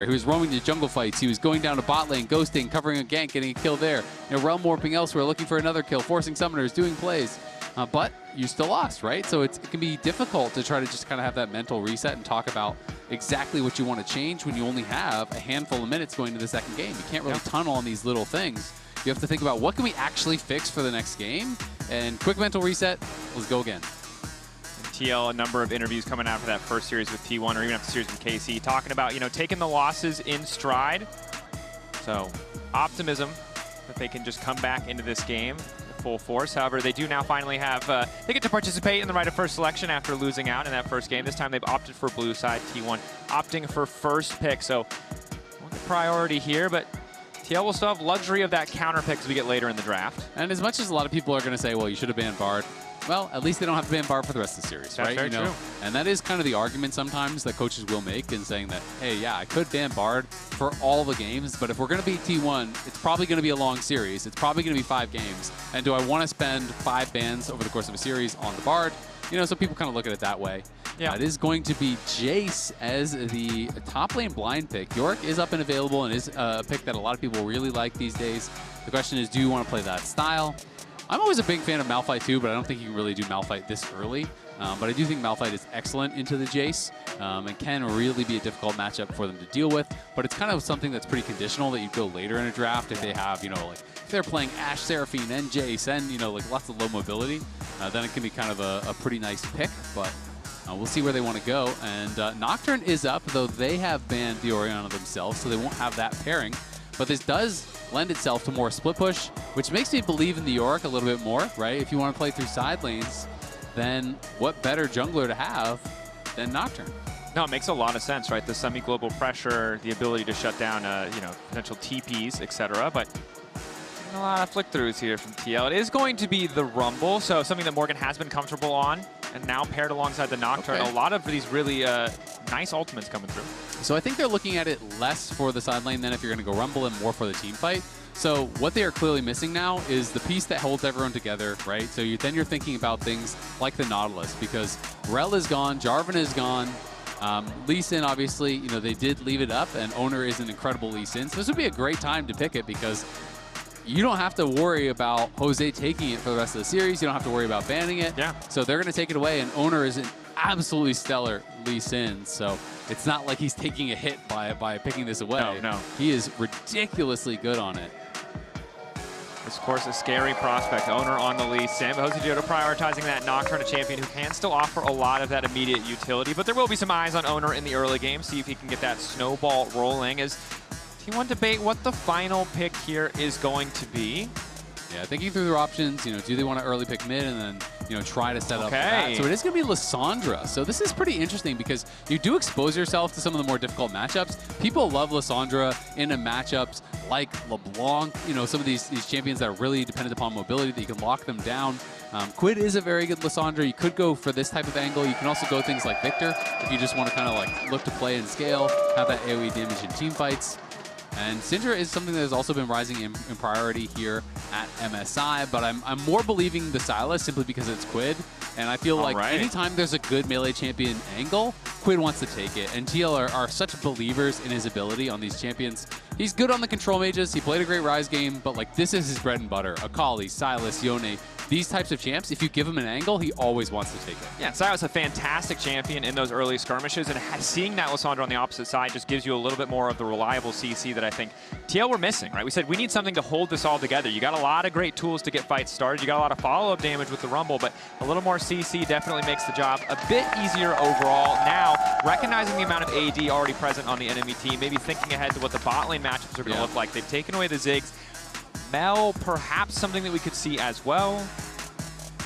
He was roaming the jungle fights. He was going down to bot lane, ghosting, covering a gank, getting a kill there. Realm warping elsewhere, looking for another kill, forcing summoners, doing plays. But you still lost, right? So it can be difficult to try to just kind of have that mental reset and talk about exactly what you want to change when you only have a handful of minutes going to the second game. You can't really tunnel on these little things. You have to think about what can we actually fix for the next game, and quick mental reset, let's go again. TL, a number of interviews coming out for that first series with T1 or even after the series with KC, talking about, taking the losses in stride. So optimism that they can just come back into this game full force. However, they do now finally have, they get to participate in the right of first selection after losing out in that first game. This time they've opted for blue side, T1 opting for first pick. So the priority here, but TL will still have luxury of that counter pick as we get later in the draft. And as much as a lot of people are going to say, well, you should have banned Bard, well, at least they don't have to ban Bard for the rest of the series, right? That's very true. And that is kind of the argument sometimes that coaches will make in saying that, hey, yeah, I could ban Bard for all the games, but if we're going to beat T1, it's probably going to be a long series. It's probably going to be 5 games. And do I want to spend 5 bans over the course of a series on the Bard? So people kind of look at it that way. Yeah. It is going to be Jayce as the top lane blind pick. Yorick is up and available and is a pick that a lot of people really like these days. The question is, do you want to play that style? I'm always a big fan of Malphite too, but I don't think you can really do Malphite this early. But I do think Malphite is excellent into the Jayce and can really be a difficult matchup for them to deal with. But it's kind of something that's pretty conditional that you go later in a draft if they have, like if they're playing Ashe, Seraphine, and Jayce, and like lots of low mobility, then it can be kind of a pretty nice pick. But we'll see where they want to go. And Nocturne is up, though they have banned the Orianna themselves, so they won't have that pairing. But this does lend itself to more split push, which makes me believe in the Yorick a little bit more, right? If you want to play through side lanes, then what better jungler to have than Nocturne? No, it makes a lot of sense, right? The semi-global pressure, the ability to shut down, potential TPs, etc. But a lot of flick-throughs here from TL. It is going to be the Rumble, so something that Morgan has been comfortable on, and now paired alongside the Nocturne. Okay. A lot of these really nice ultimates coming through. So I think they're looking at it less for the side lane than if you're going to go Rumble and more for the team fight. So what they are clearly missing now is the piece that holds everyone together, right? So then you're thinking about things like the Nautilus, because Rell is gone, Jarvan is gone, Lee Sin, obviously, they did leave it up, and Oner is an incredible Lee Sin. So this would be a great time to pick it because you don't have to worry about Jose taking it for the rest of the series. You don't have to worry about banning it. Yeah. So they're going to take it away, and Oner is an absolutely stellar Lee Sin. So it's not like he's taking a hit by picking this away. No. He is ridiculously good on it. It's, of course, a scary prospect. Oner on the Lee Sin, but Josedeodo prioritizing that Nocturne, a champion who can still offer a lot of that immediate utility. But there will be some eyes on Oner in the early game, see if he can get that snowball rolling. As T1 debate what the final pick here is going to be. Yeah, thinking through their options, do they want to early pick mid and then, try to set up for that? So it is going to be Lissandra. So this is pretty interesting because you do expose yourself to some of the more difficult matchups. People love Lissandra in matchups like LeBlanc, some of these champions that are really dependent upon mobility that you can lock them down. QUID is a very good Lissandra. You could go for this type of angle. You can also go things like Victor if you just want to kind of look to play and scale, have that AoE damage in team fights. And Syndra is something that has also been rising in priority here at MSI, but I'm more believing the Sylas simply because it's QUID, and I feel like anytime there's a good melee champion angle, QUID wants to take it, and TL are such believers in his ability on these champions. He's good on the control mages, he played a great Rise game, but this is his bread and butter. Akali, Sylas, Yeon, these types of champs, if you give him an angle, he always wants to take it. Yeah, Sylas a fantastic champion in those early skirmishes, and seeing that Lissandra on the opposite side just gives you a little bit more of the reliable CC that I think TL were missing, right? We said we need something to hold this all together. You got a lot of great tools to get fights started. You got a lot of follow-up damage with the Rumble, but a little more CC definitely makes the job a bit easier overall. Now, recognizing the amount of AD already present on the enemy team, maybe thinking ahead to what the bot lane matchups are going to look like. They've taken away the Ziggs. Mel, perhaps something that we could see as well.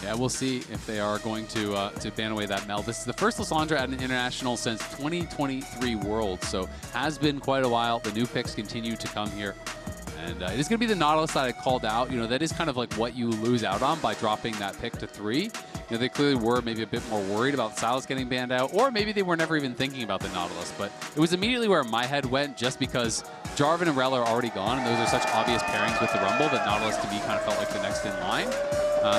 Yeah, we'll see if they are going to ban away that Mel. This is the first Lissandra at an international since 2023 Worlds, so has been quite a while. The new picks continue to come here. And it is going to be the Nautilus that I called out. That is kind of like what you lose out on by dropping that pick to 3. They clearly were maybe a bit more worried about Sylas getting banned out, or maybe they were never even thinking about the Nautilus. But it was immediately where my head went just because Jarvan and Rell are already gone, and those are such obvious pairings with the Rumble that Nautilus to me kind of felt like the next in line.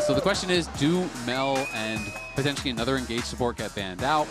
So the question is, do Mel and potentially another engaged support get banned out?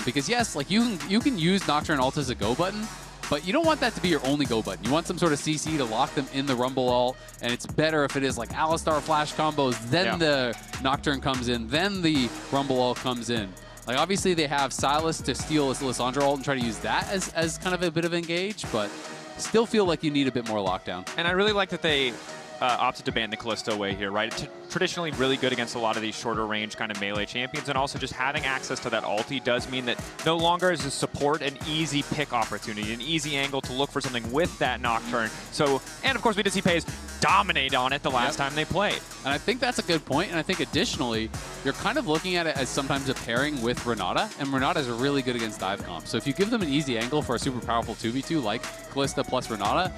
Because yes, you can use Nocturne ult as a go button, But you don't want that to be your only go button. You want some sort of CC to lock them in the Rumble ult, and it's better if it is like Alistar flash combos, then the Nocturne comes in, then the Rumble ult comes in. Like, obviously they have Sylas to steal his Lissandra ult and try to use that as kind of a bit of engage, but still feel like you need a bit more lockdown. And I really like that they opted to ban the Callisto away here, right? Traditionally really good against a lot of these shorter range kind of melee champions, and also just having access to that ulti does mean that no longer is a support an easy pick opportunity, an easy angle to look for something with that Nocturne. So, and of course we did see Peyz dominate on it the last time they played. And I think that's a good point, and I think additionally, you're kind of looking at it as sometimes a pairing with Renata, and Renata is really good against dive comp. So if you give them an easy angle for a super powerful 2v2 like Callista plus Renata,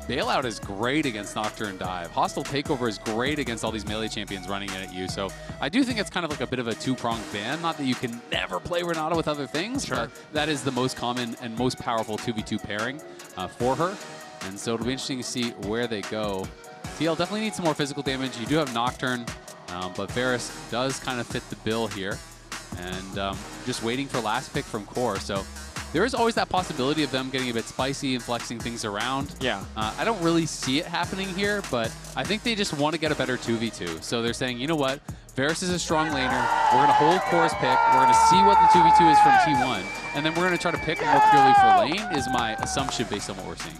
Bailout is great against Nocturne dive. Hostile Takeover is great against all these melee champions running in at you. So I do think it's kind of like a bit of a two-pronged ban. Not that you can never play Renata with other things, but that is the most common and most powerful 2v2 pairing for her. And so it'll be interesting to see where they go. TL definitely needs some more physical damage. You do have Nocturne, but Varus does kind of fit the bill here. And just waiting for last pick from Core. So there is always that possibility of them getting a bit spicy and flexing things around. Yeah. I don't really see it happening here, but I think they just want to get a better 2v2. So they're saying, you know what? Varus is a strong laner. We're going to hold Core's pick. We're going to see what the 2v2 is from T1. And then we're going to try to pick more purely for lane is my assumption based on what we're seeing.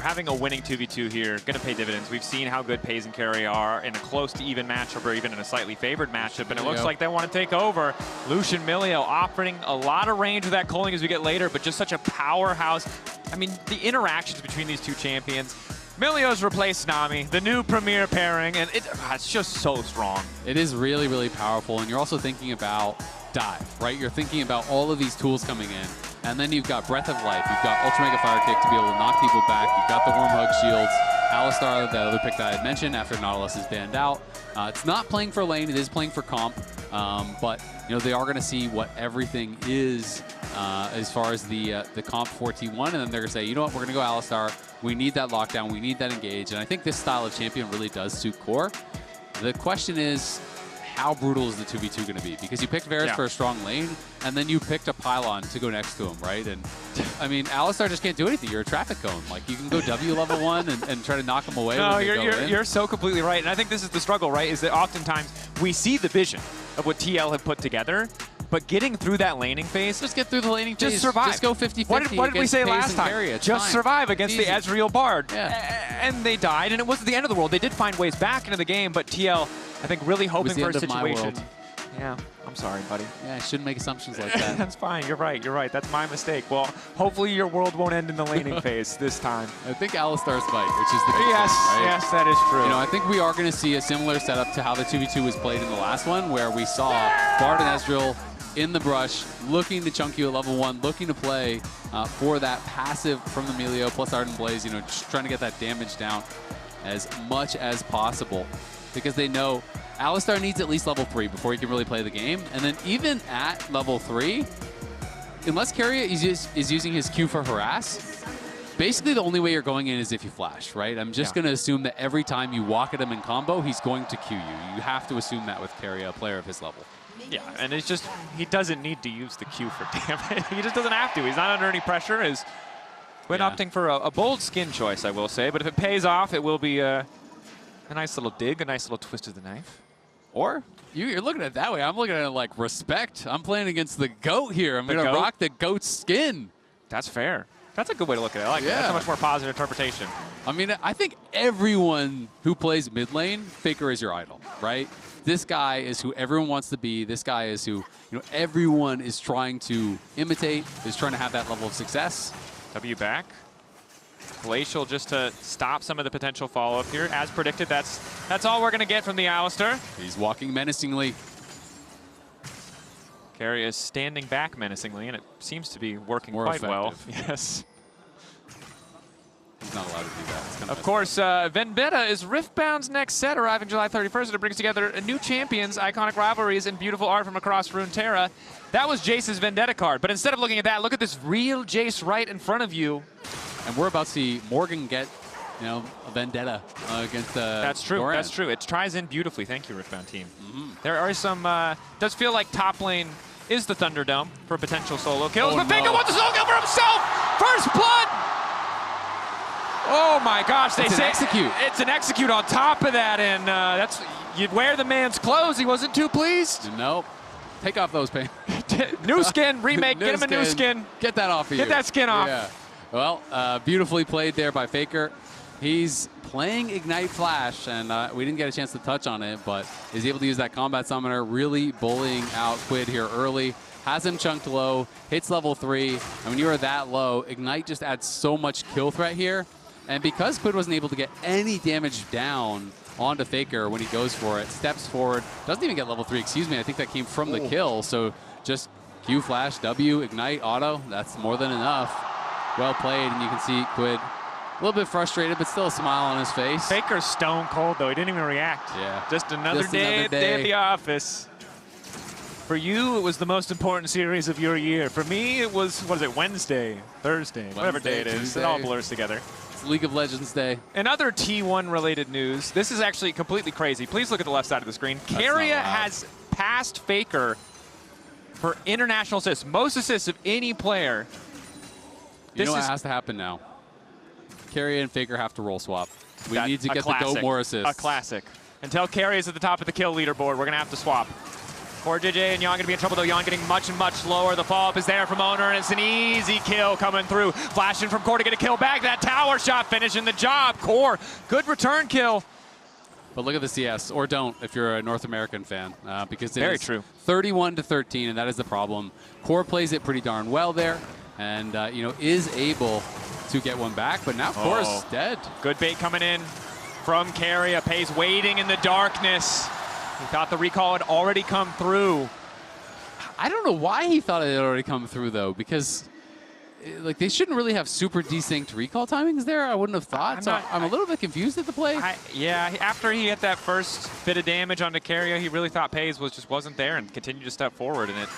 Having a winning 2v2 here, going to pay dividends. We've seen how good Peyz and Keria are in a close to even matchup or even in a slightly favored matchup, and it looks like they want to take over. Lucian Milio offering a lot of range with that culling as we get later, but just such a powerhouse. I mean, the interactions between these two champions. Milio's replaced Nami, the new premier pairing, and it's just so strong. It is really, really powerful, and you're also thinking about dive, right? You're thinking about all of these tools coming in. And then you've got Breath of Life, you've got Ultra Mega Fire Kick to be able to knock people back, you've got the Worm Hug shields, Alistar, the other pick that I had mentioned after Nautilus is banned out. It's not playing for lane, it is playing for comp, but you know they are going to see what everything is as far as the comp for T1, and then they're going to say, you know what, we're going to go Alistar, we need that lockdown, we need that engage, and I think this style of champion really does suit Core. The question is, how brutal is the 2v2 going to be? Because you picked Varus for a strong lane, and then you picked a pylon to go next to him, right? And I mean, Alistar just can't do anything. You're a traffic cone. Like, you can go W level 1 and try to knock him away. No, you're so completely right. And I think this is the struggle, right? Is that oftentimes we see the vision of what TL have put together, but getting through that laning phase. Just get through the laning phase. Just survive. Just go 50-50. What did we say last time? Keria. Just survive against the Ezreal Bard. Yeah. And they died, and it wasn't the end of the world. They did find ways back into the game, but TL, I think, really hoping for a situation. Yeah, I'm sorry, buddy. Yeah, I shouldn't make assumptions like that. That's fine. You're right. You're right. That's my mistake. Well, hopefully your world won't end in the laning phase this time. I think Alistar's fight, which is the big yes, thing, right? Yes, that is true. You know, I think we are going to see a similar setup to how the 2v2 was played in the last one, where we saw Bard and Ezreal in the brush, looking to chunk you at level 1, looking to play for that passive from the Milio plus Ardent Blaze, you know, just trying to get that damage down as much as possible. Because they know Alistar needs at least level 3 before he can really play the game. And then even at level 3, unless Keria is using his Q for harass, basically the only way you're going in is if you flash, right? I'm just going to assume that every time you walk at him in combo, he's going to Q you. You have to assume that with Keria, a player of his level. Yeah, and it's just, he doesn't need to use the Q for damage. He just doesn't have to. He's not under any pressure. We're opting for a bold skin choice, I will say. But if it pays off, it will be a nice little dig, a nice little twist of the knife. Or you're looking at it that way. I'm looking at it like respect. I'm playing against the GOAT here. I'm going to rock the GOAT's skin. That's fair. That's a good way to look at it. I like that. That's a much more positive interpretation. I mean, I think everyone who plays mid lane, Faker is your idol, right? This guy is who everyone wants to be. This guy is who, you know, everyone is trying to imitate, is trying to have that level of success. W back. Glacial just to stop some of the potential follow-up here. As predicted, that's all we're going to get from the Alistar. He's walking menacingly. Keria is standing back menacingly, and it seems to be working More quite effective. well. Yes. He's not allowed to do that. It's kind of course, Vendetta is Riftbound's next set, arriving July 31st, and it brings together new champions, iconic rivalries, and beautiful art from across Runeterra. That was Jayce's Vendetta card, but instead of looking at that, look at this real Jayce right in front of you. And we're about to see Morgan get, you know, a Vendetta against That's true. Doran. That's true. It tries in beautifully. Thank you, Riftbound team. There are some, does feel like top lane is the Thunderdome for potential solo kills, but Faker wants a solo kill for himself! First blood! Oh my gosh, they it's say an execute. It's an execute on top of that, and that's, you'd wear the man's clothes. He wasn't too pleased. Nope. Take off those pants. New skin, remake, get him a new skin. Get that off of you. Get that skin off. Yeah. Well, beautifully played there by Faker. He's playing Ignite Flash, and we didn't get a chance to touch on it, but is able to use that Combat Summoner, really bullying out QUID here early. Has him chunked low, hits level 3, and when you are that low, Ignite just adds so much kill threat here. And because QUID wasn't able to get any damage down onto Faker when he goes for it, steps forward, doesn't even get level 3, excuse me, I think that came from the kill, so just Q Flash, W, Ignite, auto, that's more than enough. Well played, and you can see QUID a little bit frustrated, but still a smile on his face. Faker's stone cold, though. He didn't even react. Yeah. Just another day at the office. For you, it was the most important series of your year. For me, it was, what is it, Wednesday, Thursday, whatever day it is. Tuesday. It all blurs together. It's League of Legends Day. In other T1 related news, this is actually completely crazy. Please look at the left side of the screen. Keria has passed Faker for international assists, most assists of any player. You know what has to happen now? Keria and Faker have to roll swap. We need to get the Go more assists. A classic. Until Keria's at the top of the kill leaderboard, we're going to have to swap. CoreJJ and Yeon going to be in trouble, though. Yeon getting much and much lower. The follow-up is there from Oner, and it's an easy kill coming through. Flashing from Core to get a kill back. That tower shot finishing the job. Core, good return kill. But look at the CS, or don't if you're a North American fan, because it is true. 31-13, and that is the problem. Core plays it pretty darn well there, and you know, is able to get one back, but now Core is dead. Good bait coming in from Keria. Peyz waiting in the darkness. He thought the recall had already come through. I don't know why he thought it had already come through, though, because like they shouldn't really have super desynced recall timings there. I wouldn't have thought. I'm a little bit confused at the play. Yeah, after he hit that first bit of damage onto Keria, he really thought Peyz just wasn't there and continued to step forward in it.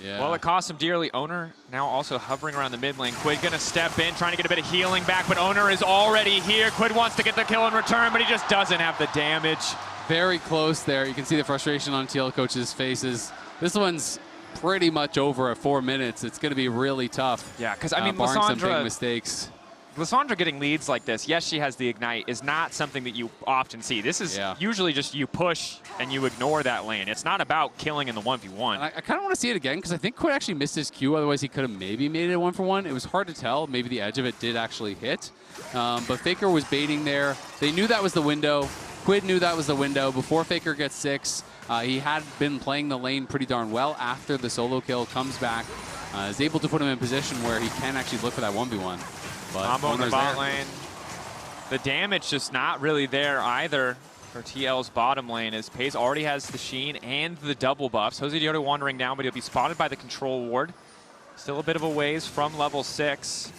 Yeah. Well, it cost him dearly. Oner now also hovering around the mid lane. QUID going to step in, trying to get a bit of healing back, but Oner is already here. QUID wants to get the kill in return, but he just doesn't have the damage. Very close there. You can see the frustration on TL coaches' faces. This one's pretty much over at 4 minutes. It's going to be really tough. Yeah, because I mean, barring some big mistakes. Lissandra getting leads like this, yes, she has the Ignite, is not something that you often see. This is usually just you push and you ignore that lane. It's not about killing in the 1v1. I kind of want to see it again because I think QUID actually missed his Q. Otherwise, he could have maybe made it a 1-for-1. It was hard to tell. Maybe the edge of it did actually hit. But Faker was baiting there. They knew that was the window. QUID knew that was the window. Before Faker gets 6, he had been playing the lane pretty darn well after the solo kill, comes back, is able to put him in a position where he can actually look for that 1v1. But combo in the bot lane. The damage just not really there either for TL's bottom lane, as Peyz already has the Sheen and the double buffs. Josedeodo wandering down, but he'll be spotted by the control ward. Still a bit of a ways from level 6.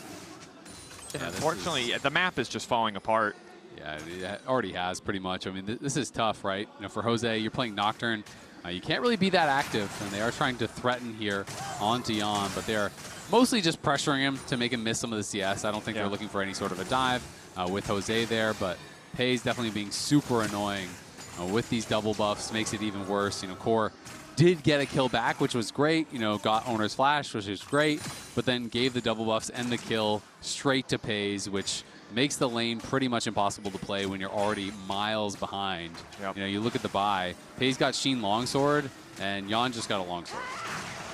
And unfortunately, the map is just falling apart. Yeah, it already has pretty much. I mean, this is tough, right? You know, for Jose, you're playing Nocturne. You can't really be that active, and they are trying to threaten here onto Yeon, but they're mostly just pressuring him to make him miss some of the CS. I don't think they're looking for any sort of a dive with Jose there, but Peyz definitely being super annoying with these double buffs makes it even worse. You know, Core did get a kill back, which was great. You know, got Oner's flash, which was great, but then gave the double buffs and the kill straight to Peyz, which makes the lane pretty much impossible to play when you're already miles behind. You know, you look at the buy. Peyz got Sheen longsword, and Yeon just got a longsword.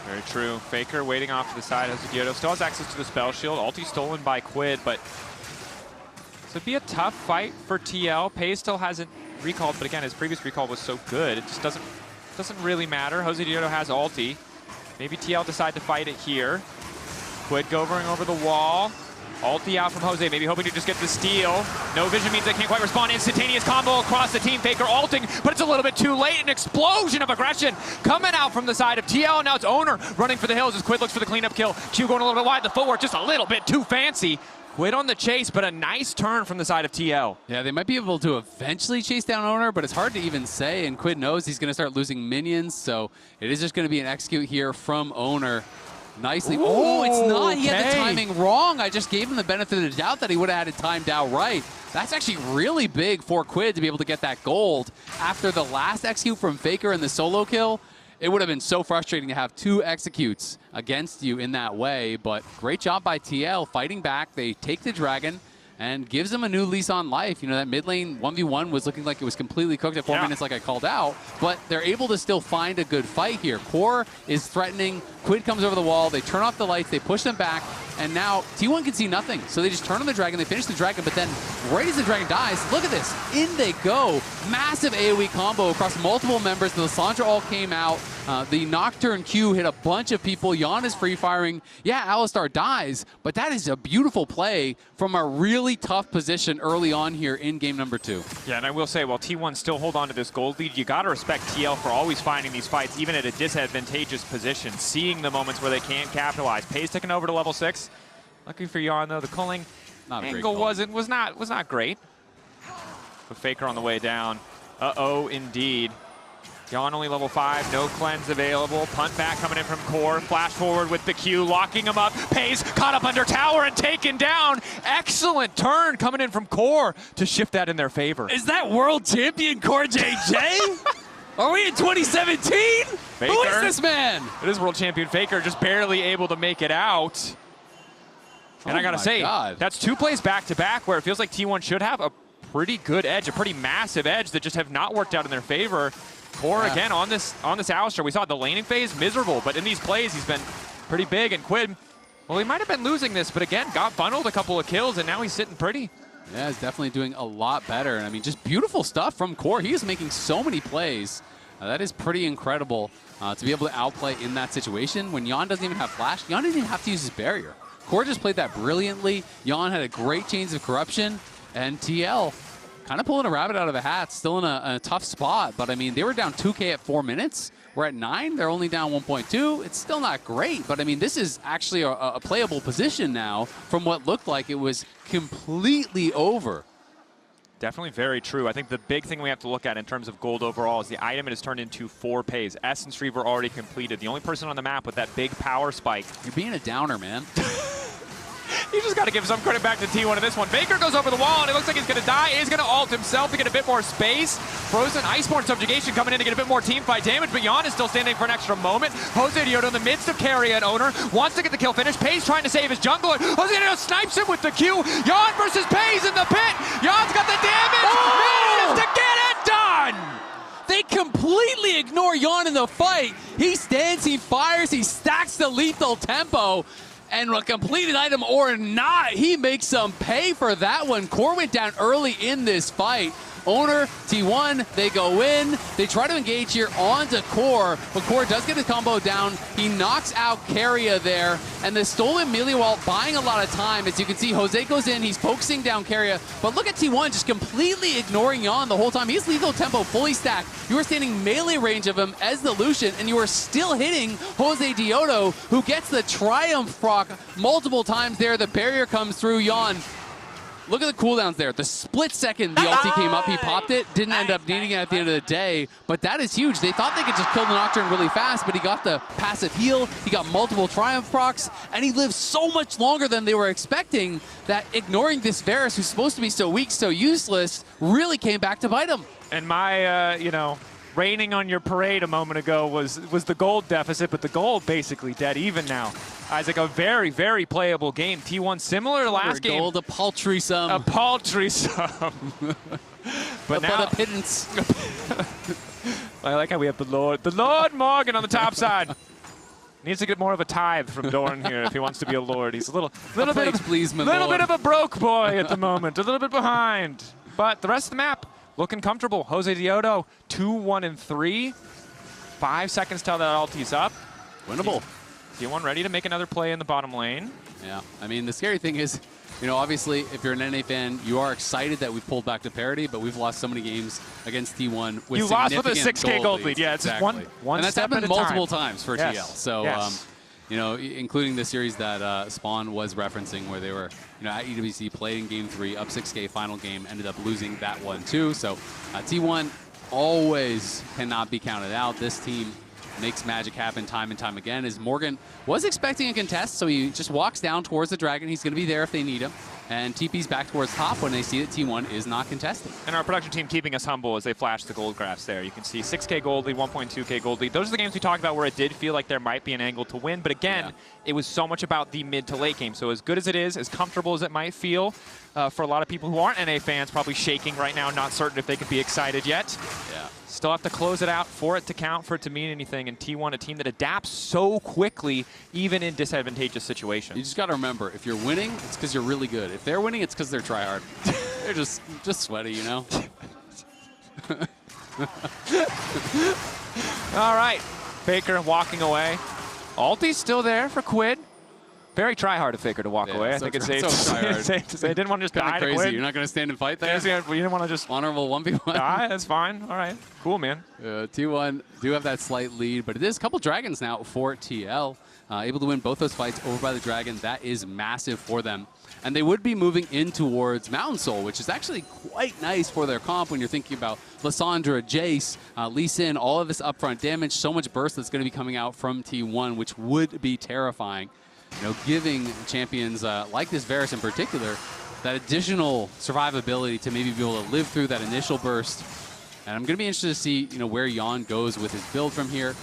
Very true. Faker waiting off to the side. Josedeodo still has access to the spell shield. Ulti stolen by QUID, but this would be a tough fight for TL. Peyz still hasn't recalled, but again, his previous recall was so good, it just doesn't really matter. Josedeodo has ulti. Maybe TL decide to fight it here. QUID going over the wall. Ulti out from Jose, maybe hoping to just get the steal. No vision means they can't quite respond. Instantaneous combo across the team. Faker ulting, but it's a little bit too late. An explosion of aggression coming out from the side of TL. And now it's Oner running for the hills as QUID looks for the cleanup kill. Q going a little bit wide. The footwork just a little bit too fancy. QUID on the chase, but a nice turn from the side of TL. Yeah, they might be able to eventually chase down Oner, but it's hard to even say. And QUID knows he's going to start losing minions, so it is just going to be an execute here from Oner. Nicely. Ooh, oh, it's not. He had the timing wrong. I just gave him the benefit of the doubt that he would have had it timed out right. That's actually really big for QUID to be able to get that gold. After the last execute from Faker and the solo kill, it would have been so frustrating to have 2 executes against you in that way. But great job by TL fighting back. They take the dragon, and gives them a new lease on life. You know, that mid lane 1v1 was looking like it was completely cooked at 4 minutes like I called out, but they're able to still find a good fight here. Core is threatening, QUID comes over the wall, they turn off the lights, they push them back, and now T1 can see nothing. So they just turn on the dragon, they finish the dragon, but then right as the dragon dies, look at this, in they go. Massive AoE combo across multiple members. The Lissandra all came out. The Nocturne Q hit a bunch of people. Yeon is free firing. Yeah, Alistar dies, but that is a beautiful play from a really tough position early on here in game number 2. Yeah, and I will say, while T1 still hold on to this gold lead, you got to respect TL for always finding these fights, even at a disadvantageous position, seeing the moments where they can't capitalize. Peyz taking over to level 6. Lucky for Yeon, though, the culling angle was not great. But Faker on the way down. Uh-oh, indeed. Yeon only level 5, no cleanse available. Punt back coming in from Core. Flash forward with the Q, locking him up. Peyz caught up under tower and taken down. Excellent turn coming in from Core to shift that in their favor. Is that world champion CoreJJ? Are we in 2017? Faker. Who is this man? It is world champion Faker, just barely able to make it out. And I gotta say, that's 2 plays back-to-back where it feels like T1 should have a pretty good edge, a pretty massive edge that just have not worked out in their favor. Core again on this Alistar. We saw the laning phase miserable, but in these plays he's been pretty big. And QUID, well, he might have been losing this, but again got funneled a couple of kills, and now he's sitting pretty. Yeah, he's definitely doing a lot better. And I mean, just beautiful stuff from Core. He is making so many plays. That is pretty incredible to be able to outplay in that situation. When Yeon doesn't even have flash, Yeon didn't even have to use his barrier. Core just played that brilliantly. Yeon had a great chains of corruption, and TL kind of pulling a rabbit out of a hat, still in a tough spot. But I mean, they were down 2K at 4 minutes. We're at 9. They're only down 1.2. It's still not great, but I mean, this is actually a playable position now from what looked like it was completely over. Definitely very true. I think the big thing we have to look at in terms of gold overall is the item it has turned into 4 Peyz. Essence Reaver already completed. The only person on the map with that big power spike. You're being a downer, man. You just got to give some credit back to T1 in this one. Faker goes over the wall, and it looks like he's going to die. He's going to ult himself to get a bit more space. Frozen Iceborne Subjugation coming in to get a bit more team fight damage, but Yeon is still standing for an extra moment. Josedeodo in the midst of Keria and Oner wants to get the kill finish. Peyz trying to save his jungler. Josedeodo snipes him with the Q. Yeon versus Peyz in the pit. Yeon's got the damage. Manages to get it done. They completely ignore Yeon in the fight. He stands, he fires, he stacks the lethal tempo. And a completed item or not, he makes some pay for that one. Core went down early in this fight. Oner, T1, they go in. They try to engage here onto Core, but Core does get his combo down. He knocks out Keria there, and the stolen Milio while buying a lot of time. As you can see, Jose goes in, he's focusing down Keria, but look at T1 just completely ignoring Yeon the whole time. He's lethal tempo fully stacked. You are standing melee range of him as the Lucian, and you are still hitting Josedeodo, who gets the Triumph proc multiple times there. The barrier comes through. Yeon, look at the cooldowns there. The split second the ulti came up, he popped it. Didn't end up needing it at the end of the day, but that is huge. They thought they could just kill the Nocturne really fast, but he got the passive heal, he got multiple Triumph procs, and he lived so much longer than they were expecting that ignoring this Varus, who's supposed to be so weak, so useless, really came back to bite him. And my, raining on your parade a moment ago was the gold deficit, but the gold basically dead even now. Isaac, a very, very playable game. T1 similar to last game. Gold, a paltry sum. A paltry sum. But now, a pittance. I like how we have the Lord Morgan on the top side. Needs to get more of a tithe from Doran here if he wants to be a lord. He's a little bit of a broke boy at the moment, a little bit behind. But the rest of the map looking comfortable. Josedeodo 2-1-3. 5 seconds till that ulti's up. Winnable. T1 ready to make another play in the bottom lane. Yeah, I mean, the scary thing is, obviously, if you're an NA fan, you are excited that we've pulled back to parity, but we've lost so many games against T1 with you lost with a 6K gold lead. Yeah, it's exactly. one and that's step happened at a multiple time. times for yes. TL. So, yes. Including the series that Spawn was referencing, where they were, at EWC, played in Game 3, up 6K, final game, ended up losing that one too. So, T1 always cannot be counted out. This team makes magic happen time and time again. As Morgan was expecting a contest, so he just walks down towards the dragon. He's going to be there if they need him. and TP's back towards top when they see that T1 is not contesting. And our production team keeping us humble as they flash the gold graphs there. You can see 6K gold lead, 1.2K gold lead. Those are the games we talked about where it did feel like there might be an angle to win. But again, it was so much about the mid to late game. So as good as it is, as comfortable as it might feel, for a lot of people who aren't NA fans, probably shaking right now, not certain if they could be excited yet. Yeah. Still have to close it out for it to count, for it to mean anything. And T1, a team that adapts so quickly, even in disadvantageous situations. You just got to remember, if you're winning, it's because you're really good. If they're winning, it's because they're tryhard. They're just sweaty, you know? All right, Faker walking away. Ulti's still there for QUID. Very try-hard of Faker to walk away. I think it's safe to say. They didn't want to just die crazy. to QUID. You're not going to stand and fight there? Yeah, you didn't want to just honorable 1v1. die? That's fine. All right. Cool, man. T1 do have that slight lead, but it is a couple dragons now for TL. Able to win both those fights over by the dragon. That is massive for them. And they would be moving in towards Mountain Soul, which is actually quite nice for their comp when you're thinking about Lissandra, Jayce, Lucian, all of this upfront damage, so much burst that's going to be coming out from T1, which would be terrifying. You know, giving champions like this Varus in particular that additional survivability to maybe be able to live through that initial burst. And I'm going to be interested to see, you know, where Yeon goes with his build from here.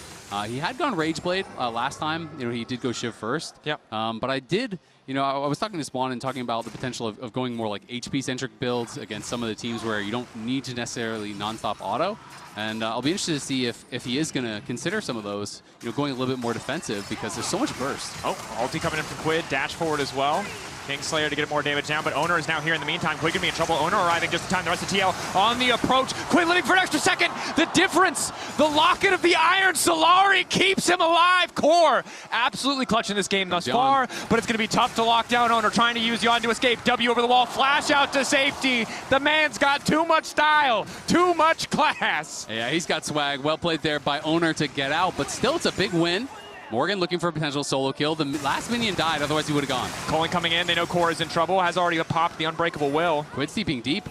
He had gone Rageblade last time. You know, he did go Shiv first. Yep. But I did, you know, I was talking to Spawn and talking about the potential of going more like HP-centric builds against some of the teams where you don't need to necessarily non-stop auto. And I'll be interested to see if he is going to consider some of those, you know, going a little bit more defensive because there's so much burst. Oh, ulti coming in from QUID, dash forward as well. Kingslayer to get more damage down, but Oner is now here in the meantime. QUID can be in trouble. Oner arriving just in time. The rest of TL on the approach. QUID living for an extra second. The difference, the locket of the Iron Solari keeps him alive. Core absolutely clutching this game thus far, but it's going to be tough to lock down Oner, trying to use Yeon to escape. W over the wall, flash out to safety. The man's got too much style, too much class. Yeah, he's got swag. Well played there by Oner to get out, but still it's a big win. Morgan looking for a potential solo kill. The last minion died, otherwise he would have gone. Colin coming in. They know Core is in trouble. Has already popped the Unbreakable Will. QUID steeping deep.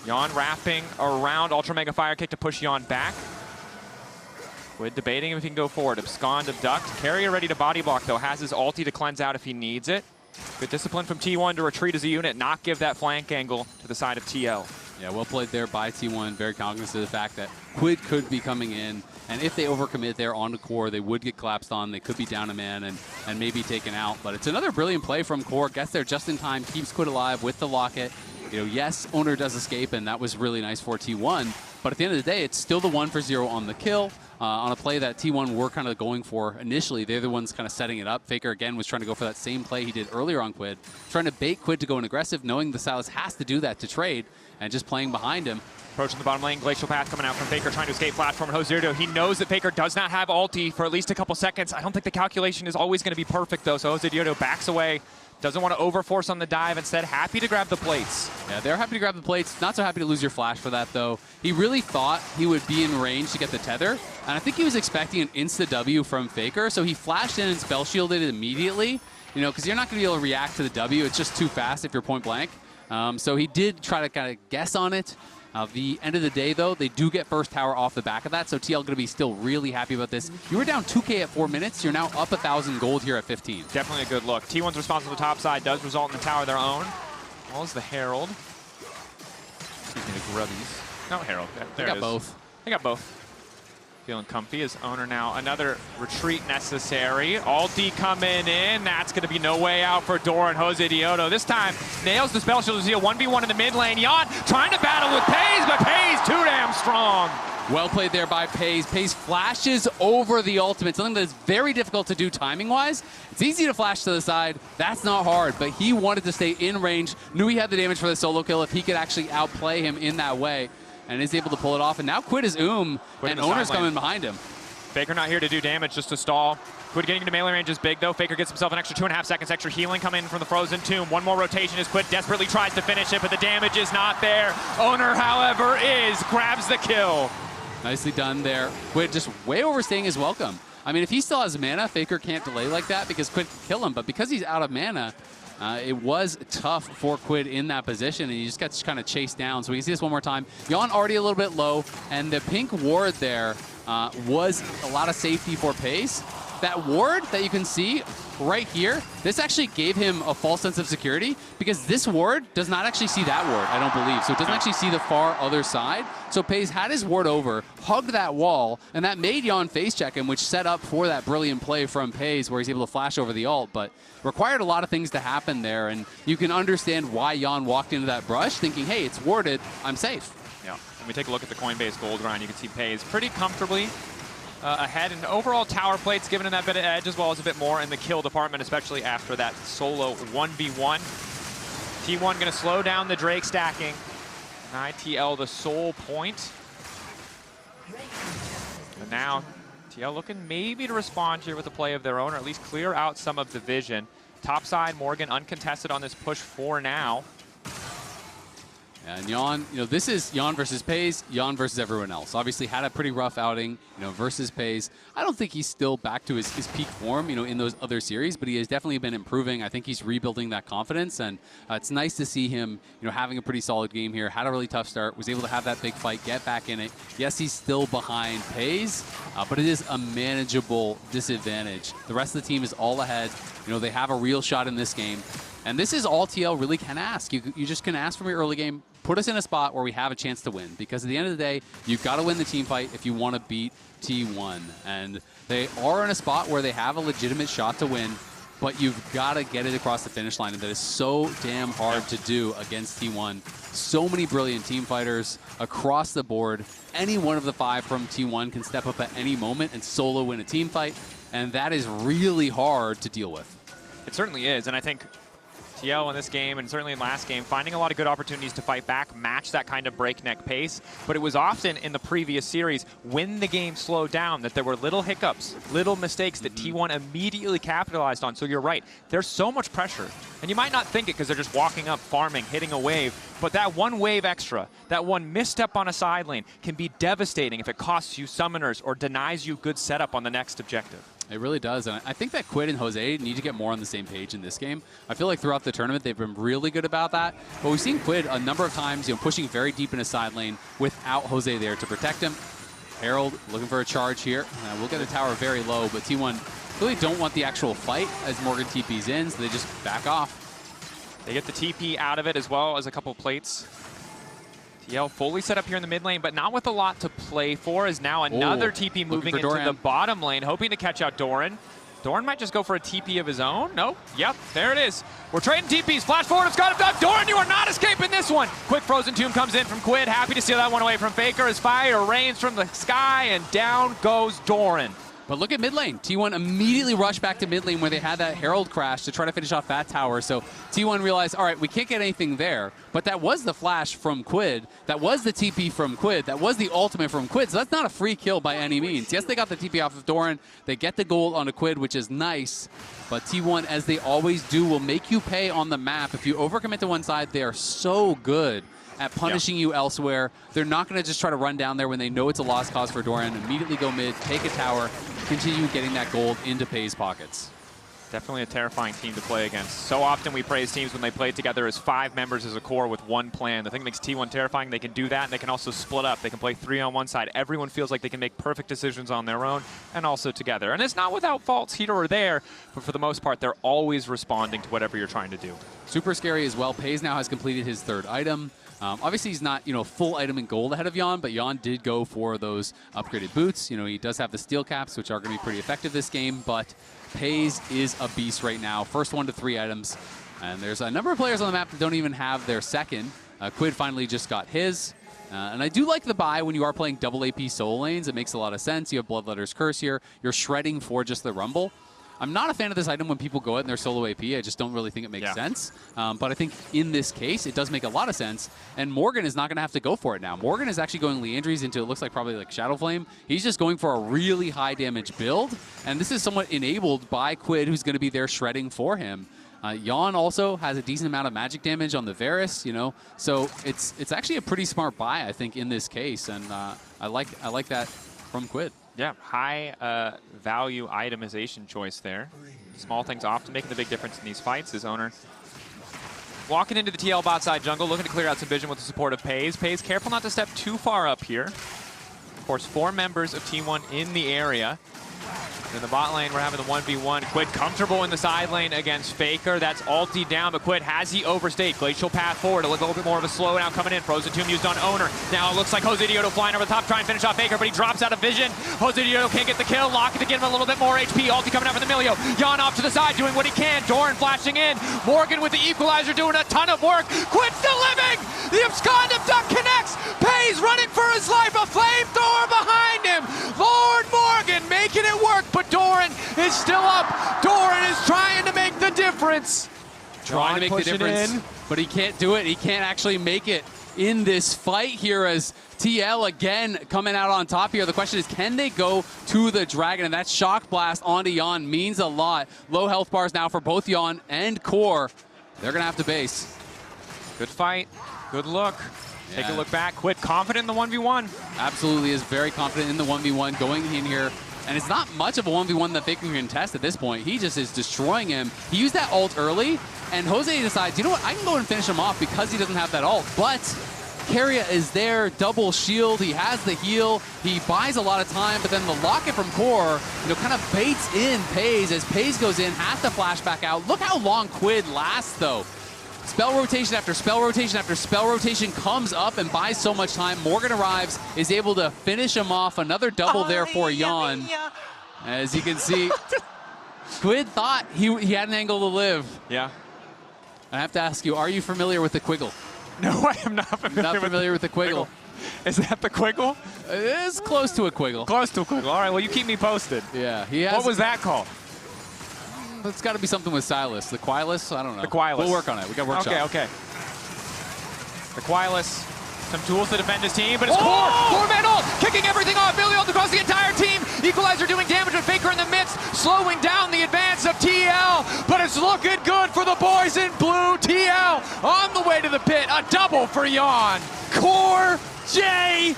Yeon wrapping around. Ultra Mega Fire Kick to push Yeon back. QUID debating if he can go forward. Abscond, abduct. Keria ready to body block, though. Has his ulti to cleanse out if he needs it. Good discipline from T1 to retreat as a unit, not give that flank angle to the side of TL. Yeah, well played there by T1. Very cognizant of the fact that QUID could be coming in. And if they overcommit there on the Core, they would get collapsed on. They could be down a man and maybe taken out. But it's another brilliant play from Core. Gets there just in time, keeps QUID alive with the locket. You know, yes, Oner does escape, and that was really nice for T1. But at the end of the day, it's still the 1 for 0 on the kill. On a play that T1 were kind of going for initially. They're the ones kind of setting it up. Faker, again, was trying to go for that same play he did earlier on QUID. Trying to bait QUID to go in aggressive, knowing the Sylas has to do that to trade, and just playing behind him. Approaching the bottom lane, Glacial Path coming out from Faker, trying to escape platform. Josedeodo, he knows that Faker does not have ulti for at least a couple seconds. I don't think the calculation is always going to be perfect, though, so Josedeodo backs away. Doesn't want to overforce on the dive. Instead, happy to grab the plates. Yeah, they're happy to grab the plates. Not so happy to lose your flash for that, though. He really thought he would be in range to get the tether. And I think he was expecting an insta-W from Faker, so he flashed in and spell shielded it immediately. You know, because you're not going to be able to react to the W. It's just too fast if you're point blank. So he did try to kind of guess on it. The end of the day, though, they do get first tower off the back of that, so TL going to be still really happy about this. You were down 2K at 4 minutes. You're now up 1,000 gold here at 15. Definitely a good look. T1's response on the top side does result in the tower of their own. Well as the Herald. Excuse me, the Grubbies. No, Herald. There they it is. got both. They got both. Feeling comfy as Oner now. Another retreat necessary. Ulti coming in. That's going to be no way out for Doran. Josedeodo this time nails the spell shield. A 1v1 in the mid lane. Yeon trying to battle with Peyz, but Peyz too damn strong. Well played there by Peyz. Peyz flashes over the ultimate, something that's very difficult to do timing-wise. It's easy to flash to the side. That's not hard, but he wanted to stay in range, knew he had the damage for the solo kill if he could actually outplay him in that way, and is able to pull it off. And now QUID is and Oner's coming behind him. Faker not here to do damage, just to stall. QUID getting into melee range is big, though. Faker gets himself an extra 2.5 seconds, extra healing coming in from the Frozen Tomb. One more rotation as QUID desperately tries to finish it, but the damage is not there. Oner, however, grabs the kill. Nicely done there. QUID just way overstaying his welcome. I mean, if he still has mana, Faker can't delay like that because QUID can kill him, but because he's out of mana, it was tough for QUID in that position, and he just got kind of chased down. So we can see this one more time. Yeon already a little bit low, and the pink ward there was a lot of safety for Peyz. That ward that you can see right here, this actually gave him a false sense of security because this ward does not actually see that ward, I don't believe. So it doesn't actually see the far other side. So Peyz had his ward over, hugged that wall, and that made Yeon face check him, which set up for that brilliant play from Peyz where he's able to flash over the ult, but required a lot of things to happen there. And you can understand why Yeon walked into that brush thinking, hey, it's warded, I'm safe. Yeah, when we take a look at the Coinbase gold run, you can see Peyz pretty comfortably ahead, and overall tower plates giving him that bit of edge as well as a bit more in the kill department, especially after that solo 1v1. T1 going to slow down the Drake stacking. ITL the sole point. And now TL looking maybe to respond here with a play of their own, or at least clear out some of the vision. Top side, Morgan uncontested on this push for now. And Yeon, this is Yeon versus Peyz, Yeon versus everyone else. Obviously had a pretty rough outing, versus Peyz. I don't think he's still back to his peak form, in those other series, but he has definitely been improving. I think he's rebuilding that confidence, and it's nice to see him, having a pretty solid game here. Had a really tough start, was able to have that big fight, get back in it. Yes, he's still behind Peyz, but it is a manageable disadvantage. The rest of the team is all ahead. They have a real shot in this game. And this is all TL really can ask. You just can ask from your early game, put us in a spot where we have a chance to win. Because at the end of the day, you've got to win the team fight if you want to beat T1. And they are in a spot where they have a legitimate shot to win, but you've got to get it across the finish line. And that is so damn hard to do against T1. So many brilliant team fighters across the board. Any one of the 5 from T1 can step up at any moment and solo win a team fight. And that is really hard to deal with. It certainly is, and I think TL in this game, and certainly in last game, finding a lot of good opportunities to fight back, match that kind of breakneck pace. But it was often in the previous series, when the game slowed down, that there were little hiccups, little mistakes that T1 immediately capitalized on. So you're right, there's so much pressure. And you might not think it because they're just walking up, farming, hitting a wave. But that one wave extra, that one misstep on a side lane can be devastating if it costs you summoners or denies you good setup on the next objective. It really does, and I think that QUID and Jose need to get more on the same page in this game. I feel like throughout the tournament they've been really good about that, but we've seen QUID a number of times, pushing very deep in a side lane without Jose there to protect him. Herald looking for a charge here. We'll get the tower very low, but T1 really don't want the actual fight as Morgan TP's in, so they just back off. They get the TP out of it as well as a couple plates. TL fully set up here in the mid lane, but not with a lot to play for, as now another TP moving into the bottom lane, hoping to catch out Doran. Doran might just go for a TP of his own. Nope. Yep, there it is. We're trading TPs. Flash forward, it's got him done. Doran, you are not escaping this one. Quick Frozen Tomb comes in from QUID. Happy to steal that one away from Faker as fire rains from the sky, and down goes Doran. But look at mid lane. T1 immediately rushed back to mid lane where they had that Herald crash to try to finish off that tower. So T1 realized, all right, we can't get anything there. But that was the flash from QUID. That was the TP from QUID. That was the ultimate from QUID. So that's not a free kill by any means. Yes, they got the TP off of Doran. They get the gold on a QUID, which is nice. But T1, as they always do, will make you pay on the map. If you overcommit to one side, they are so good at punishing you elsewhere. They're not going to just try to run down there when they know it's a lost cause for Doran. Immediately go mid, take a tower, continue getting that gold into Peyz pockets. Definitely a terrifying team to play against. So often we praise teams when they play together as 5 members as a core with one plan. The thing that makes T1 terrifying, they can do that, and they can also split up. They can play 3 on one side. Everyone feels like they can make perfect decisions on their own and also together. And it's not without faults here or there, but for the most part, they're always responding to whatever you're trying to do. Super scary as well. Peyz now has completed his 3rd item. Obviously, he's not, full item in gold ahead of Yeon, but Yeon did go for those upgraded boots. He does have the steel caps, which are going to be pretty effective this game, but Peyz is a beast right now. First 1 to 3 items, and there's a number of players on the map that don't even have their second. QUID finally just got his, and I do like the buy when you are playing double AP solo lanes. It makes a lot of sense. You have Bloodletter's Curse here. You're shredding for just the Rumble. I'm not a fan of this item when people go out in their solo AP. I just don't really think it makes sense. But I think in this case, it does make a lot of sense. And Morgan is not going to have to go for it now. Morgan is actually going Leandry's into, it looks like probably like Shadow Flame. He's just going for a really high damage build. And this is somewhat enabled by QUID, who's going to be there shredding for him. Yeon also has a decent amount of magic damage on the Varus, So it's actually a pretty smart buy, I think, in this case. And I like that from QUID. Yeah, high value itemization choice there. Small things often making the big difference in these fights. Is Oner walking into the TL bot side jungle, looking to clear out some vision with the support of Peyz. Peyz careful not to step too far up here. Of course, 4 members of Team 1 in the area. In the bot lane, we're having the 1v1. QUID comfortable in the side lane against Faker. That's ulti down, but QUID, has he overstayed? Glacial path forward. A little bit more of a slowdown coming in. Frozen Tomb used on Oner. Now it looks like Josedeodo flying over the top, trying to finish off Faker, but he drops out of vision. Josedeodo can't get the kill. Lock it to get him a little bit more HP. Ulti coming out for the Milio. Yeon off to the side, doing what he can. Doran flashing in. Morgan with the equalizer doing a ton of work. QUID still living! The abscond abduct connects! Peyz running for his life. A flamethrower behind him. Lord Morgan making it work, but Doran is still up. Doran is trying to make the difference. Trying to make the difference, but he can't do it. He can't actually make it in this fight here as TL again coming out on top here. The question is, can they go to the Dragon? And that Shock Blast onto Yeon means a lot. Low health bars now for both Yeon and Core. They're going to have to base. Good fight. Good look. Yeah. Take a look back. QUID confident in the 1v1. Absolutely is very confident in the 1v1 going in here. And it's not much of a 1v1 that Faker can contest at this point. He just is destroying him. He used that ult early, and Jose decides, you know what, I can go and finish him off because he doesn't have that ult. But Keria is there, double shield, he has the heal, he buys a lot of time, but then the locket from Core, kind of baits in Peyz as Peyz goes in, has to flash back out. Look how long QUID lasts, though. Spell rotation after spell rotation after spell rotation comes up and buys so much time. Morgan arrives, is able to finish him off. Another double there for Yeon. As you can see, QUID thought he had an angle to live. Yeah. I have to ask you, are you familiar with the Quiggle? No, I am not familiar, with the Quiggle. Is that the Quiggle? It is close to a Quiggle. Close to a Quiggle. All right, well, you keep me posted. Yeah, he has. What was that called? It's got to be something with Sylas. The Quilus? I don't know. The Quilus. We'll work on it. We got workshop. Okay. The Quilus. Some tools to defend his team, but it's Core! Four-man ult! Kicking everything off. Milio across the entire team. Equalizer doing damage with Faker in the midst, slowing down the advance of TL, but it's looking good for the boys in blue. TL on the way to the pit. A double for Yeon. CoreJJ!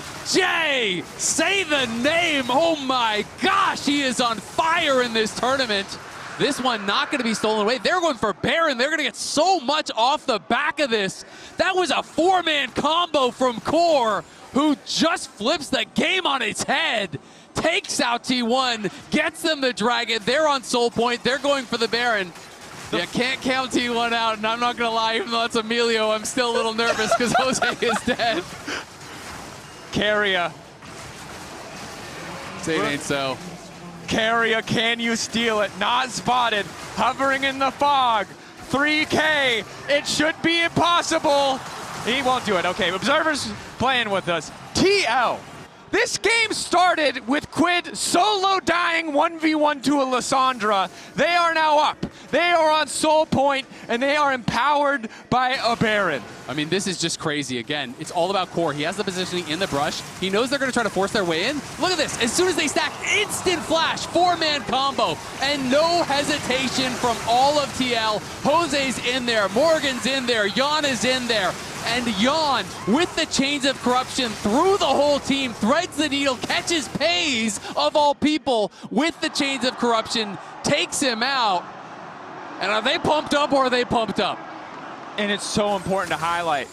Say the name! Oh my gosh, he is on fire in this tournament. This one not going to be stolen away. They're going for Baron. They're going to get so much off the back of this. That was a four-man combo from Core, who just flips the game on its head. Takes out T1, gets them the Dragon. They're on Soul Point. They're going for the Baron. You can't count T1 out, and I'm not going to lie, even though that's Milio, I'm still a little nervous because Jose is dead. Keria. Say it ain't so. Keria, can you steal it? Not spotted, hovering in the fog. 3K, it should be impossible. He won't do it. Okay, observers playing with us. TL. This game started with QUID solo dying 1v1 to a Lissandra. They are now up. They are on Soul Point, and they are empowered by a Baron. I mean, this is just crazy. Again, it's all about Core. He has the positioning in the brush. He knows they're going to try to force their way in. Look at this. As soon as they stack, instant flash, four-man combo, and no hesitation from all of TL. Jose's in there. Morgan's in there. Yeon is in there. And Yeon, with the chains of corruption through the whole team, threads the needle, catches Peyz, of all people, with the chains of corruption, takes him out. And are they pumped up or are they pumped up? And it's so important to highlight.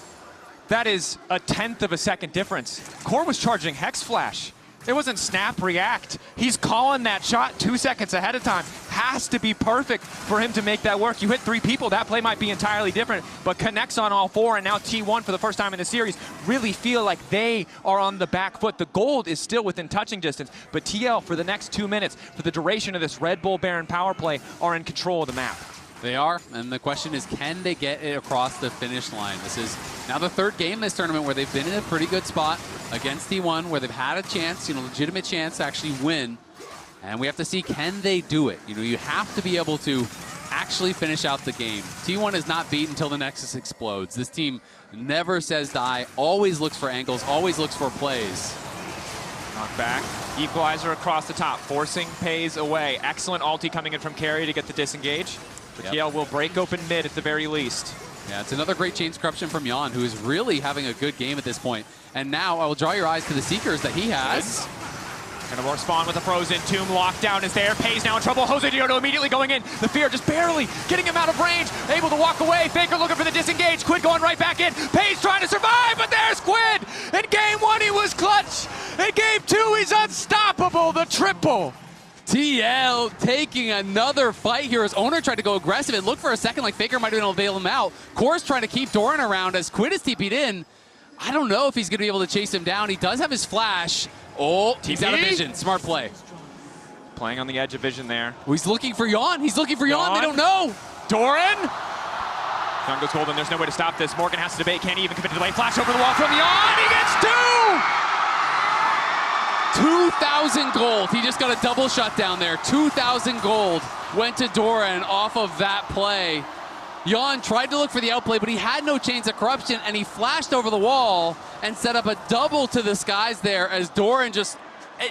That is a 1/10 of a second difference. Core was charging Hex Flash. It wasn't snap react. He's calling that shot 2 seconds ahead of time. Has to be perfect for him to make that work. You hit 3 people, that play might be entirely different, but connects on all 4, and now T1 for the first time in the series really feel like they are on the back foot. The gold is still within touching distance, but TL for the next 2 minutes, for the duration of this Red Bull Baron power play, are in control of the map. They are, and the question is, can they get it across the finish line? This is now the 3rd game in this tournament where they've been in a pretty good spot against T1, where they've had a chance, legitimate chance to actually win. And we have to see, can they do it? You have to be able to actually finish out the game. T1 is not beat until the Nexus explodes. This team never says die, always looks for angles, always looks for plays. Knock back, equalizer across the top, forcing Peyz away. Excellent ulti coming in from Keria to get the disengage. But TL will break open mid at the very least. Yeah, it's another great chains corruption from Yeon, who is really having a good game at this point. And now I will draw your eyes to the Seekers that he has. Gonna respond with a Frozen Tomb. Lockdown is there. Peyz now in trouble. Josedeodo immediately going in. The fear just barely getting him out of range. Able to walk away. Faker looking for the disengage. QUID going right back in. Peyz trying to survive, but there's QUID. In game 1, he was clutch. In game 2, he's unstoppable. The triple. TL taking another fight here as Oner tried to go aggressive. It looked for a second like Faker might have been able to bail him out. Core's trying to keep Doran around as QUID is TP'd in. I don't know if he's going to be able to chase him down. He does have his flash. Oh, he's out of vision. Smart play. Playing on the edge of vision there. Oh, he's looking for Yeon. He's looking for Yeon. They don't know. Doran. Yeon goes golden. There's no way to stop this. Morgan has to debate. Can't even commit to the play. Flash over the wall from Yeon. He gets 2,000 gold. He just got a double shutdown there. 2,000 gold went to Doran off of that play. Yeon tried to look for the outplay, but he had no chains of corruption, and he flashed over the wall and set up a double to the skies there as Doran just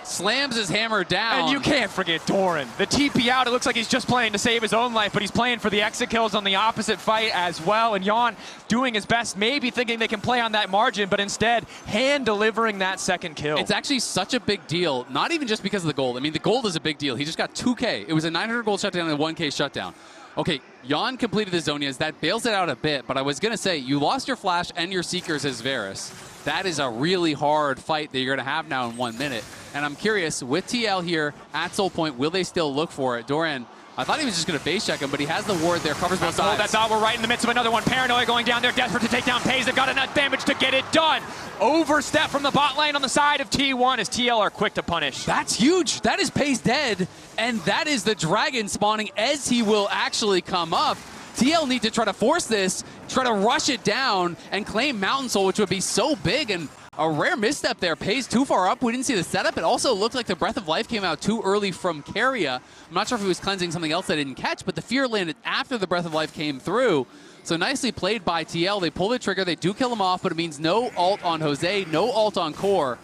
slams his hammer down. And you can't forget Doran. The TP out, it looks like he's just playing to save his own life, but he's playing for the exit kills on the opposite fight as well. And Yeon doing his best, maybe thinking they can play on that margin, but instead hand-delivering that second kill. It's actually such a big deal, not even just because of the gold. I mean, the gold is a big deal. He just got 2K. It was a 900 gold shutdown and a 1K shutdown. Okay, Yeon completed his Zonias. That bails it out a bit, but I was going to say, you lost your Flash and your Seekers as Varus. That is a really hard fight that you're going to have now in 1 minute. And I'm curious, with TL here at Soul Point, will they still look for it? Doran, I thought he was just going to base check him, but he has the ward there, covers both sides. That's all. We're right in the midst of another one. Paranoia going down there, desperate to take down Peyz. They've got enough damage to get it done. Overstep from the bot lane on the side of T1 as TL are quick to punish. That's huge. That is Peyz dead, and that is the dragon spawning as he will actually come up. TL need to try to force this, try to rush it down, and claim Mountain Soul, which would be so big, and a rare misstep there. Peyz too far up. We didn't see the setup. It also looked like the Breath of Life came out too early from Keria. I'm not sure if he was cleansing something else I didn't catch, but the Fear landed after the Breath of Life came through. So nicely played by TL. They pull the trigger. They do kill him off, but it means no ult on Jose, no ult on Core.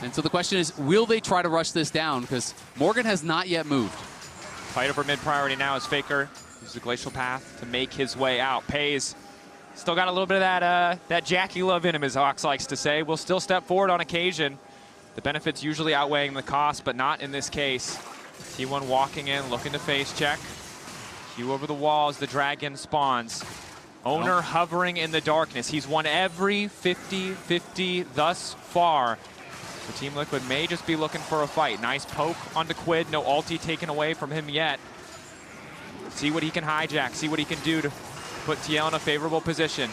And so the question is, will they try to rush this down? Because Morgan has not yet moved. Fight over mid priority now as Faker uses the Glacial Path to make his way out. Peyz still got a little bit of that Jackie love in him, as Ox likes to say. Will still step forward on occasion. The benefits usually outweighing the cost, but not in this case. T1 walking in, looking to face check. Q over the wall as the dragon spawns. Oner hovering in the darkness. He's won every 50-50 thus far. So Team Liquid may just be looking for a fight. Nice poke onto QUID. No ulti taken away from him yet. See what he can hijack. See what he can do to put TL in a favorable position.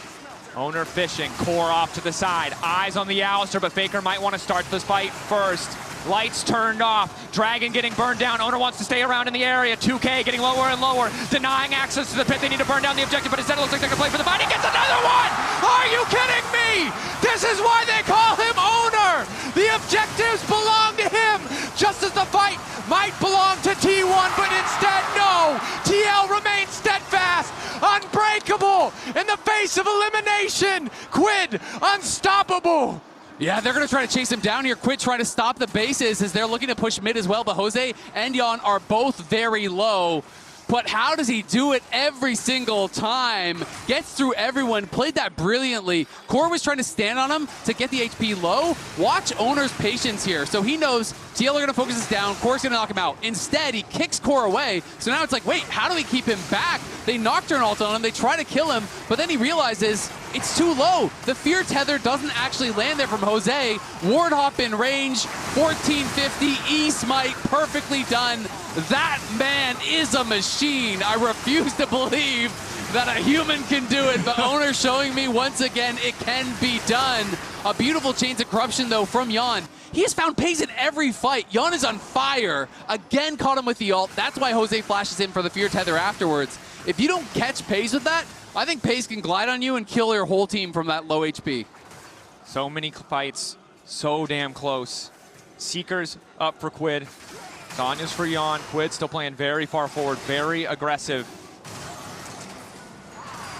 Oner fishing. Core off to the side. Eyes on the Alistar, but Faker might want to start this fight first. Lights turned off. Dragon getting burned down. Oner wants to stay around in the area. 2K getting lower and lower. Denying access to the pit. They need to burn down the objective, but instead it looks like they're going to play for the fight. He gets another one! Are you kidding me? This is why they call him Oner! The objectives belong to him! Just as the fight might belong to T1, but instead, no! TL remains steadfast, unbreakable, in the face of elimination! QUID, unstoppable! Yeah, they're going to try to chase him down here. QUID trying to stop the bases as they're looking to push mid as well, but Jose and Yeon are both very low. But how does he do it every single time? Gets through everyone, played that brilliantly. Core was trying to stand on him to get the HP low. Watch Oner's patience here. So he knows TL are going to focus this down. Core's going to knock him out. Instead, he kicks Core away. So now it's like, wait, how do we keep him back? They Nocturne ult on him. They try to kill him, but then he realizes it's too low. The Fear Tether doesn't actually land there from Jose. Ward Hop in range, 1450, E-Smite, perfectly done. That man is a machine. I refuse to believe that a human can do it, but Oner showing me once again it can be done. A beautiful Chains of Corruption, though, from Yeon. He has found Peyz in every fight. Yeon is on fire. Again, caught him with the ult. That's why Jose flashes in for the Fear Tether afterwards. If you don't catch Peyz with that, I think Peyz can glide on you and kill your whole team from that low HP. So many fights, so damn close. Seekers up for QUID. Sonya's for Yeon. QUID still playing very far forward, very aggressive.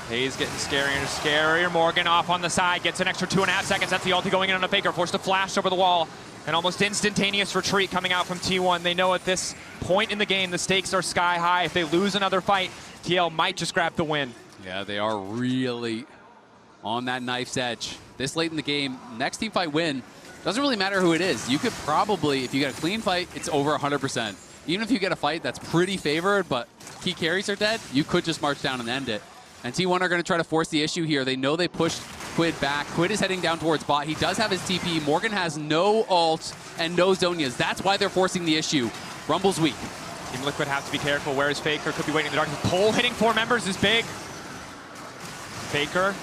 Peyz getting scarier and scarier. Morgan off on the side, gets an extra 2.5 seconds. That's the ulti going in on a Faker, forced to flash over the wall. An almost instantaneous retreat coming out from T1. They know at this point in the game, the stakes are sky high. If they lose another fight, TL might just grab the win. Yeah, they are really on that knife's edge. This late in the game, next team fight win, doesn't really matter who it is. You could probably, if you get a clean fight, it's over 100%. Even if you get a fight that's pretty favored, but key carries are dead, you could just march down and end it. And T1 are going to try to force the issue here. They know they pushed QUID back. QUID is heading down towards bot. He does have his TP. Morgan has no ult and no Zonias. That's why they're forcing the issue. Rumble's weak. Team Liquid have to be careful. Where is Faker? Could be waiting in the darkness. Pole hitting 4 members is big. Faker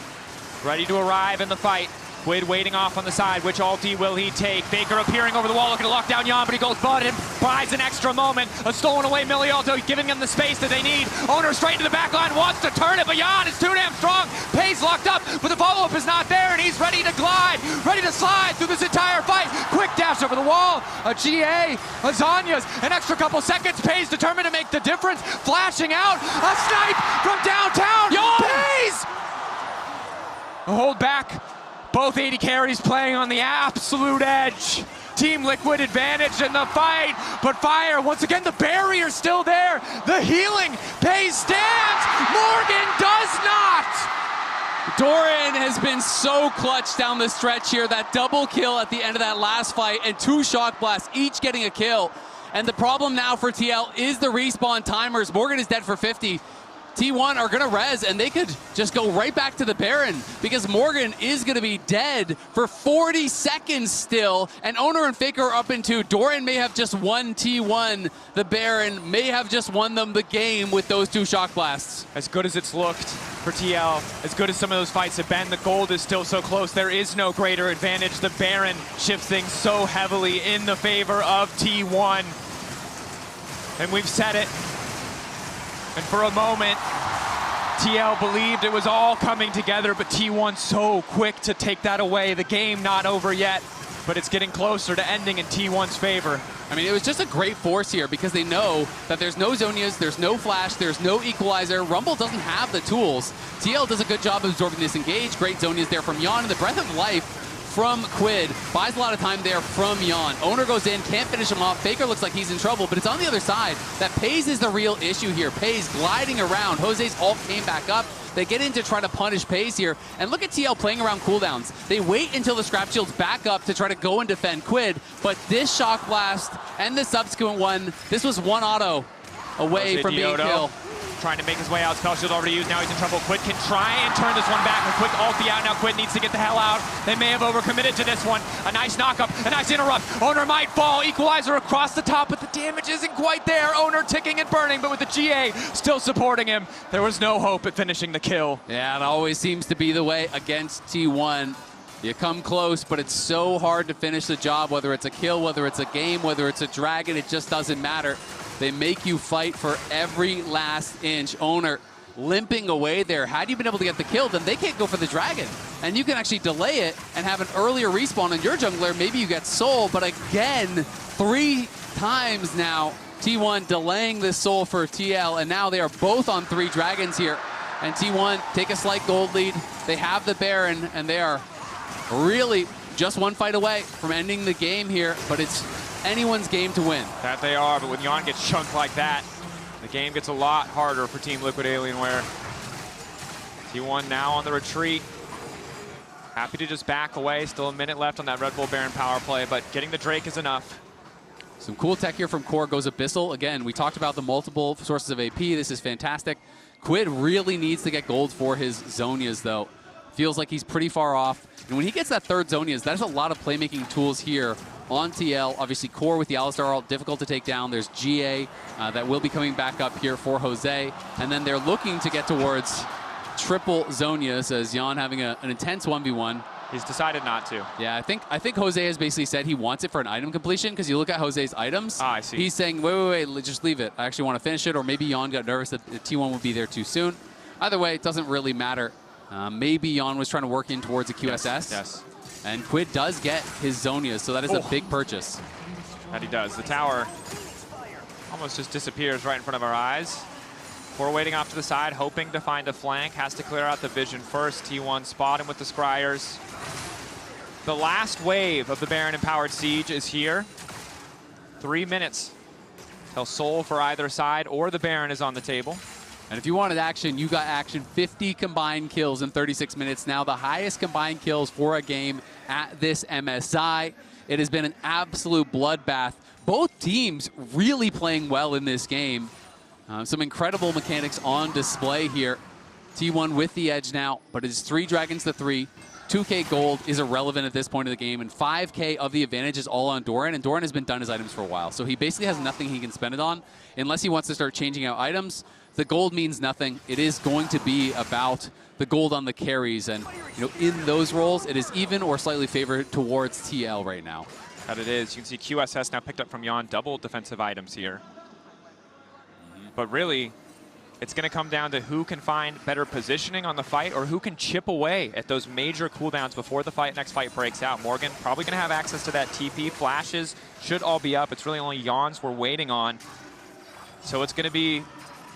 ready to arrive in the fight. QUID waiting off on the side. Which ulti will he take? Faker appearing over the wall, looking to lock down Yeon, but he goes bud and buys an extra moment. A stolen away Milio, giving them the space that they need. Oner straight to the back line, wants to turn it, but Yeon is too damn strong. Peyz locked up, but the follow-up is not there, and he's ready to glide, ready to slide through this entire fight. Quick dash over the wall. A GA, a Zanya's, an extra couple seconds. Peyz determined to make the difference, flashing out. A snipe from downtown. Yeon! Peyz! A hold back. Both AD carries playing on the absolute edge. Team Liquid advantage in the fight, but Fire, once again, the barrier's still there. The healing, Peyz stands, Morgan does not. Doran has been so clutch down the stretch here. That double kill at the end of that last fight and 2 shock blasts, each getting a kill. And the problem now for TL is the respawn timers. Morgan is dead for 50. T1 are going to res, and they could just go right back to the Baron because Morgan is going to be dead for 40 seconds still, and Oner and Faker are up in 2. Doran may have just won T1. The Baron may have just won them the game with those 2 shock blasts. As good as it's looked for TL, as good as some of those fights have been, the gold is still so close. There is no greater advantage. The Baron shifts things so heavily in the favor of T1. And we've said it. And for a moment, TL believed it was all coming together, but T1 so quick to take that away. The game not over yet, but it's getting closer to ending in T1's favor. I mean, it was just a great force here because they know that there's no Zonias, there's no flash, there's no equalizer. Rumble doesn't have the tools. TL does a good job of absorbing this engage. Great Zonias there from Yeon, and the Breath of Life from QUID buys a lot of time there from Yeon. Oner goes in, can't finish him off. Faker looks like he's in trouble, but it's on the other side that Peyz is the real issue here. Peyz gliding around. Jose's ult came back up. They get in to try to punish Peyz here. And look at TL playing around cooldowns. They wait until the scrap shield's back up to try to go and defend QUID, but this shock blast and the subsequent one, this was one auto away from being killed. Trying to make his way out. Spell shield already used. Now he's in trouble. QUID can try and turn this one back. A quick ulti out. Now QUID needs to get the hell out. They may have overcommitted to this one. A nice knockup. A nice interrupt. Oner might fall. Equalizer across the top, but the damage isn't quite there. Oner ticking and burning, but with the GA still supporting him, there was no hope at finishing the kill. Yeah, it always seems to be the way against T1. You come close, but it's so hard to finish the job, whether it's a kill, whether it's a game, whether it's a dragon, it just doesn't matter. They make you fight for every last inch. Oner limping away there. Had you been able to get the kill, then they can't go for the dragon. And you can actually delay it and have an earlier respawn on your jungler. Maybe you get soul, but again, 3 times now, T1 delaying this soul for TL, and now they are both on 3 dragons here. And T1 take a slight gold lead. They have the Baron, and they are really just 1 fight away from ending the game here, but it's anyone's game to win. That they are, but when Yeon gets chunked like that, the game gets a lot harder for Team Liquid Alienware. T1 now on the retreat. Happy to just back away. Still a minute left on that Red Bull Baron power play, but getting the Drake is enough. Some cool tech here from Core. Goes Abyssal. Again, we talked about the multiple sources of AP. This is fantastic. QUID really needs to get gold for his Zonias, though. Feels like he's pretty far off. And when he gets that 3rd Zonias, that is a lot of playmaking tools here on TL. Obviously, Core with the Alistar ult, difficult to take down. There's GA that will be coming back up here for Jose. And then they're looking to get towards triple Zonias as Yeon having an intense 1v1. He's decided not to. Yeah, I think Jose has basically said he wants it for an item completion, because you look at Jose's items. I see. He's saying, wait, just leave it. I actually want to finish it, or maybe Yeon got nervous that T1 would be there too soon. Either way, it doesn't really matter. Maybe Yeon was trying to work in towards a QSS. Yes. And QUID does get his Zonias, so that is a big purchase. That he does. The tower almost just disappears right in front of our eyes. We're waiting off to the side, hoping to find a flank. Has to clear out the vision first. T1 spot him with the Scryers. The last wave of the Baron-empowered siege is here. 3 minutes till soul for either side, or the Baron is on the table. And if you wanted action, you got action. 50 combined kills in 36 minutes. Now the highest combined kills for a game at this MSI. It has been an absolute bloodbath. Both teams really playing well in this game. Some incredible mechanics on display here. T1 with the edge now, but it is 3 dragons to 3. 2K gold is irrelevant at this point of the game, and 5K of the advantage is all on Doran, and Doran has been done his items for a while. So he basically has nothing he can spend it on unless he wants to start changing out items. The gold means nothing. It is going to be about the gold on the carries, and in those roles, it is even or slightly favored towards TL right now. That it is. You can see QSS now picked up from Yeon, double defensive items here. But really, it's going to come down to who can find better positioning on the fight or who can chip away at those major cooldowns before the next fight breaks out. Morgan probably going to have access to that TP. Flashes should all be up. It's really only Yeon's we're waiting on. So it's going to be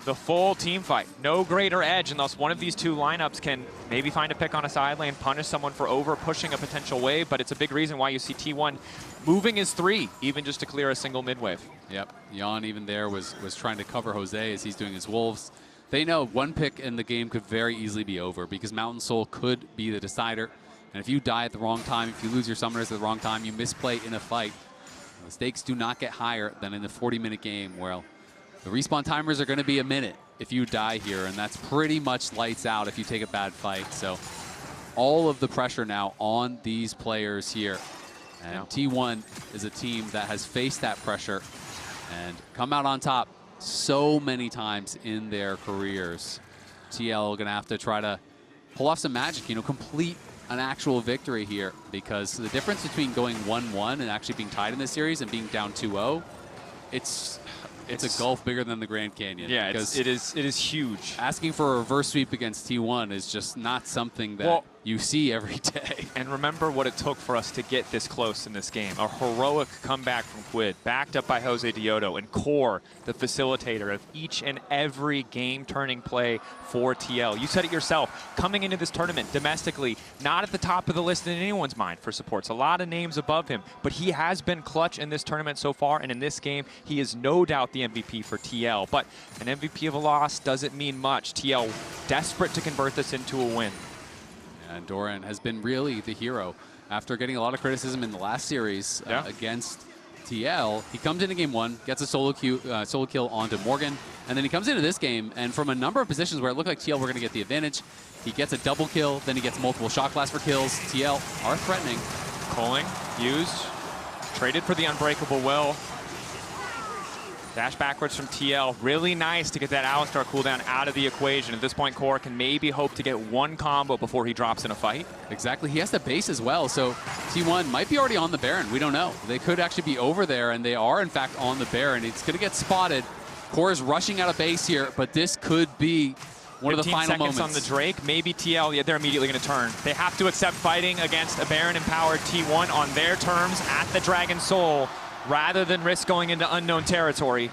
the full team fight. No greater edge unless one of these two lineups can maybe find a pick on a side lane, punish someone for over pushing a potential wave, but it's a big reason why you see T1 moving his 3, even just to clear a single mid wave. Yep, Yeon even there was trying to cover Jose as he's doing his wolves. They know one pick in the game could very easily be over because Mountain Soul could be the decider. And if you die at the wrong time, if you lose your summoners at the wrong time, you misplay in a fight. The stakes do not get higher than in the 40-minute game where the respawn timers are going to be a minute if you die here, and that's pretty much lights out if you take a bad fight. So all of the pressure now on these players here. And T1 is a team that has faced that pressure and come out on top so many times in their careers. TL going to have to try to pull off some magic, complete an actual victory here, because the difference between going 1-1 and actually being tied in this series and being down 2-0, it's a gulf bigger than the Grand Canyon. Yeah, it is huge. Asking for a reverse sweep against T1 is just not something that you see every day. And remember what it took for us to get this close in this game. A heroic comeback from QUID, backed up by Josedeodo, and Core, the facilitator of each and every game-turning play for TL. You said it yourself, coming into this tournament domestically, not at the top of the list in anyone's mind for supports. A lot of names above him, but he has been clutch in this tournament so far, and in this game, he is no doubt the MVP for TL. But an MVP of a loss doesn't mean much. TL desperate to convert this into a win. And Doran has been really the hero after getting a lot of criticism in the last series against TL. He comes into game 1, gets a solo kill onto Morgan, and then he comes into this game, and from a number of positions where it looked like TL were going to get the advantage, he gets a double kill, then he gets multiple shot blast for kills. TL are threatening. Calling, used, traded for the Unbreakable Will. Dash backwards from TL. Really nice to get that Alistar cooldown out of the equation. At this point, Core can maybe hope to get one combo before he drops in a fight. Exactly. He has the base as well, so T1 might be already on the Baron. We don't know. They could actually be over there, and they are, in fact, on the Baron. It's going to get spotted. Core is rushing out of base here, but this could be one of the final moments. 15 seconds on the Drake. Maybe TL, they're immediately going to turn. They have to accept fighting against a Baron-empowered T1 on their terms at the Dragon Soul, rather than risk going into unknown territory.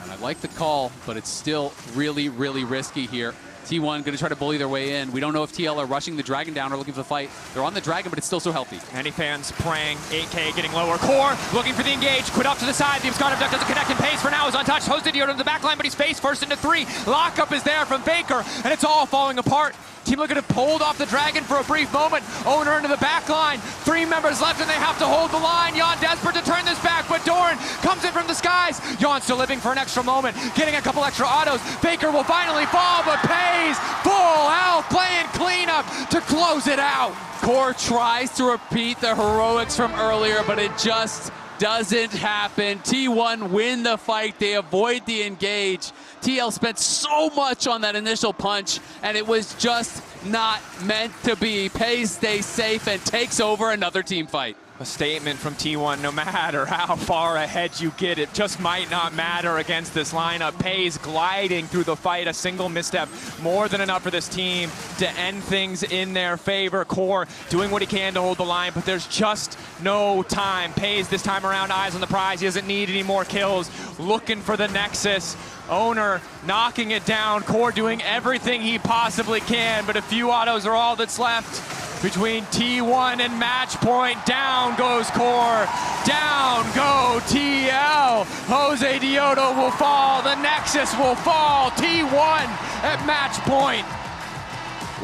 And I like the call, but it's still really, really risky here. T1 going to try to bully their way in. We don't know if TL are rushing the Dragon down or looking for the fight. They're on the Dragon, but it's still so healthy. Many fans praying. 8K getting lower. Core looking for the engage. QUID up to the side. The Abscond Abduct doesn't connect, and Peyz for now is untouched. Josedeodo to the back line, but he's faced first into 3. Lockup is there from Faker, and it's all falling apart. Team Liquid have pulled off the Dragon for a brief moment. Oner into the back line. 3 members left, and they have to hold the line. Yeon desperate to turn this back, but Doran comes in from the skies. Yeon still living for an extra moment, getting a couple extra autos. Faker will finally fall, but Peyz, full health, playing cleanup to close it out. Core tries to repeat the heroics from earlier, but it just doesn't happen. T1 win the fight. They avoid the engage. TL spent so much on that initial punch, and it was just not meant to be. Peyz stays safe and takes over another team fight. A statement from T1, no matter how far ahead you get, it just might not matter against this lineup. Peyz gliding through the fight, a single misstep, more than enough for this team to end things in their favor. Core doing what he can to hold the line, but there's just no time. Peyz this time around, eyes on the prize. He doesn't need any more kills, looking for the Nexus. Oner knocking it down. Core doing everything he possibly can, but a few autos are all that's left. Between T1 and match point, down goes Core, down go TL. Josedeodo will fall, the Nexus will fall, T1 at match point.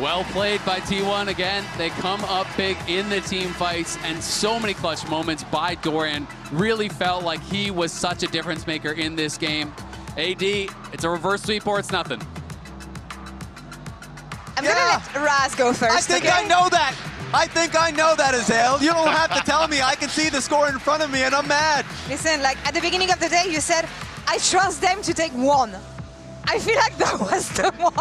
Well played by T1 again. They come up big in the team fights, and so many clutch moments by Doran. Really felt like he was such a difference maker in this game. AD, it's a reverse sweep or it's nothing. I'm gonna let Raz go first. I think I know that. I think I know that, Azael. You don't have to tell me. I can see the score in front of me, and I'm mad. Listen, like at the beginning of the day, you said, I trust them to take one. I feel like that was the one.